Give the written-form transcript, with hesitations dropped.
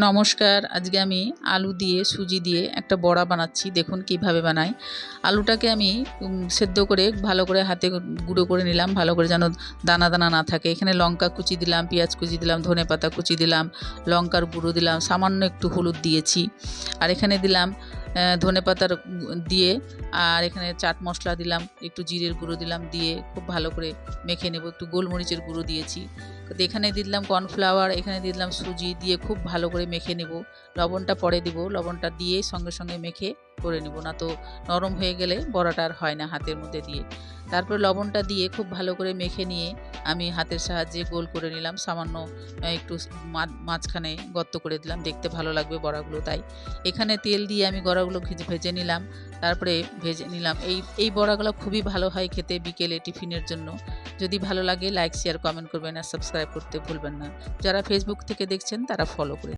নমস্কার, আজকে আমি আলু দিয়ে সুজি দিয়ে একটা বড়া বানাচ্ছি। দেখুন কিভাবে বানাই। আলুটাকে আমি সেদ্ধ করে ভালো করে হাতে গুঁড়ো করে নিলাম, ভালো করে যেন দানা দানা না থাকে। এখানে লঙ্কা কুচি দিলাম, পেঁয়াজ কুচি দিলাম, ধনেপাতা কুচি দিলাম, লঙ্কার গুঁড়ো দিলাম, সামান্য একটু হলুদ দিয়েছি। আর এখানে দিলাম ধনেপাতার দিয়ে, আর এখানে চাট মশলা দিলাম, একটু জিরের গুঁড়ো দিলাম, দিয়ে খুব ভালো করে মেখে নেব। একটু গোলমরিচের গুঁড়ো দিয়েছি। এখানে দিলাম কর্নফ্লাওয়ার, এখানে দিলাম সুজি, দিয়ে খুব ভালো করে মেখে নেব। লবণটা পরে দিব, লবণটা দিয়ে সঙ্গে সঙ্গে মেখে করে নেব, না তো নরম হয়ে গেলে বড়াটা আর হয় না হাতের মধ্যে দিয়ে। তারপরে লবণটা দিয়ে খুব ভালো করে মেখে নিয়ে আমি হাতের সাহায্যে গোল করে নিলাম। সামান্য একটু মাঝখানে গর্ত করে দিলাম, দেখতে ভালো লাগবে বড়াগুলো তাই। এখানে তেল দিয়ে আমি বড়াগুলো ভেজে নিলাম। তারপরে ভেজে নিলাম এই বড়াগুলো খুবই ভালো হয় খেতে বিকেলে টিফিনের জন্য। যদি ভালো লাগে লাইক শেয়ার কমেন্ট করবেন, আর সাবস্ক্রাইব করতে ভুলবেন না। যারা ফেসবুক থেকে দেখছেন তারা ফলো করে